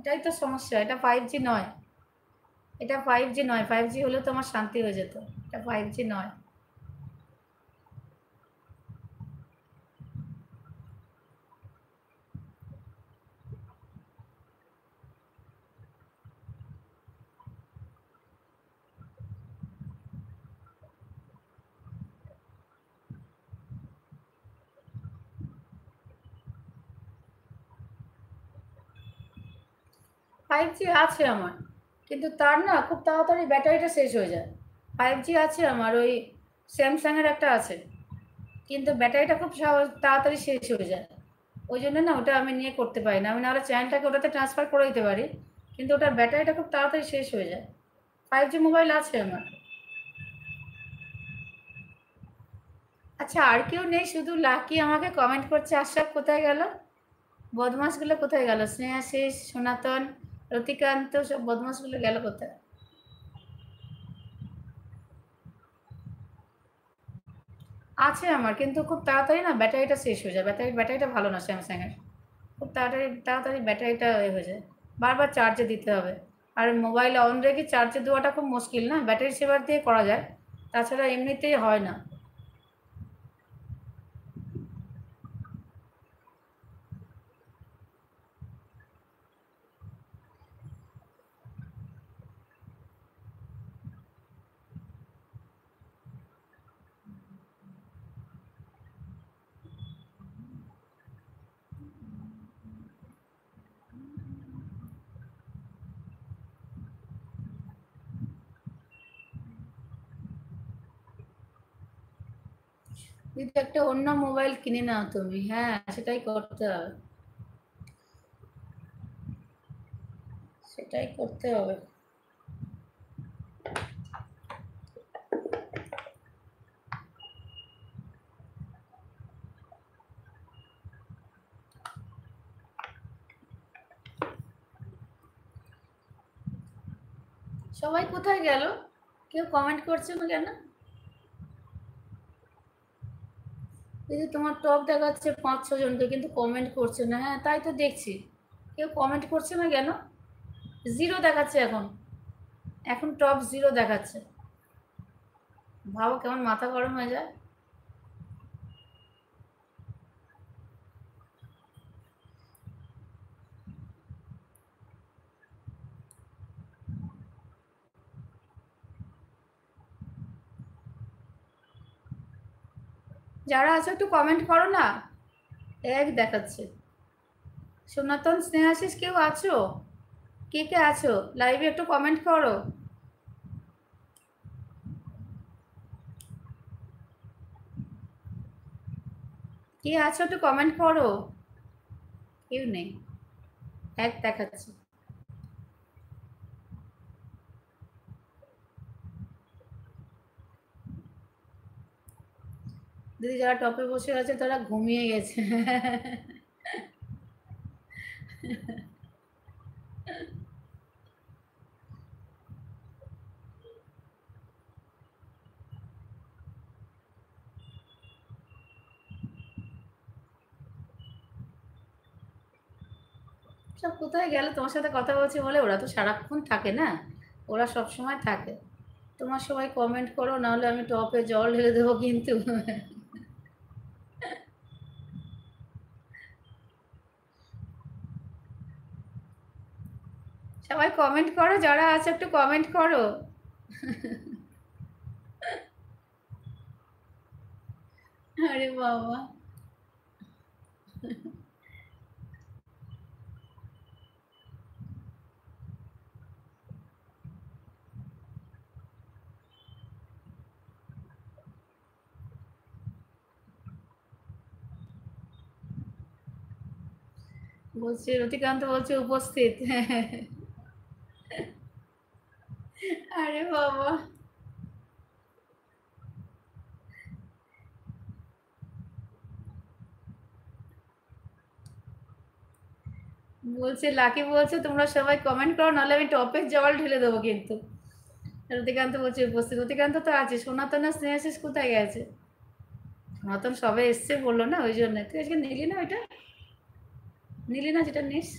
এটাই তো সমস্যা, এটা 5G নয়। এটা 5G নয়, 5G হলে তো আমার শান্তি হয়ে যেত। এটা 5G নয়। 5G আছে আমার, কিন্তু তার না খুব তাড়াতাড়ি ব্যাটারিটা শেষ হয়ে যায়। 5G আছে আমার, ওই স্যামসাংয়ের একটা আছে, কিন্তু ব্যাটারিটা খুব তাড়াতাড়ি শেষ হয়ে যায়। ওই জন্য না ওটা আমি নিয়ে করতে পারি না। আমি নাহলে চ্যানেলটাকে ওটাতে ট্রান্সফার করে দিতে পারি, কিন্তু ওটার ব্যাটারিটা খুব তাড়াতাড়ি শেষ হয়ে যায়। 5G মোবাইল আছে আমার। আচ্ছা, আর কেউ নেই? শুধু লাকি আমাকে কমেন্ট করছে। আশরাফ কোথায় গেল? বদমাসগুলো কোথায় গেল? স্নেহাশিস, সনাতন, রতিকান্ত, সব বদমাসগুলো গেল কোথায়? আছে আমার, কিন্তু খুব তাড়াতাড়ি না ব্যাটারিটা শেষ হয়ে যায়। ব্যাটারিটা ভালো না স্যামসাংয়ের। খুব তাড়াতাড়ি তাড়াতাড়ি ব্যাটারিটা হয়ে যায়। বারবার চার্জে দিতে হবে। আর মোবাইল অন রেখে চার্জে দেওয়াটা খুব মুশকিল না? ব্যাটারি সেভার দিয়ে করা যায়, তাছাড়া এমনিতেই হয় না। দিদি, একটা অন্য মোবাইল কিনে নাও তুমি। হ্যাঁ, সেটাই করতে হবে। সেটাই করতে হবে। সবাই কোথায় গেল? কেউ কমেন্ট করছে না কেন? দিদি, তোমার টপ দেখাচ্ছে 5-6 জনকে, কিন্তু কমেন্ট করছে না। হ্যাঁ, তাই তো দেখছি। কেউ কমেন্ট করছে না কেন? জিরো দেখাচ্ছে এখন। এখন টপ জিরো দেখাচ্ছে। ভাবো কেমন মাথা গরম হয়ে যায়। যারা আছো একটু কমেন্ট করো না। এক দেখাচ্ছে। সনাতন, স্নেহাশিস, কেউ আছো? কে কে আছো লাইভে? একটু কমেন্ট করো। কে আছো একটু কমেন্ট করো। কেউ নেই, এক দেখাচ্ছে। দিদি, যারা টপে বসে আছে তারা ঘুমিয়ে গেছে। সব কোথায় গেল? তোমার সাথে কথা বলছি বলে ওরা তো সারাক্ষণ থাকে না, ওরা সব সময় থাকে। তোমার সবাই কমেন্ট করো, নাহলে আমি টপে জল ঢেলে দেবো কিন্তু। সবাই কমেন্ট করো, যারা আছে একটু কমেন্ট করো। আরে বাবা, বলছে রতিকান্ত, বলছে উপস্থিত। আরে বাবা, বলছে লাকি, বলছে তোমরা সবাই কমেন্ট করো, নাহলে আমি টপে জল ঢেলে দেবো কিন্তু। রতিকান্ত বলছে উপস্থিত। রতিকান্ত তো আছে, সনাতন আর স্নেহাশিস কোথায় গেছে? সনাতন সবে এসছে বললো না, ওই জন্য। তুই আজকে নিলি না ওইটা? নিলি না যেটা নিস?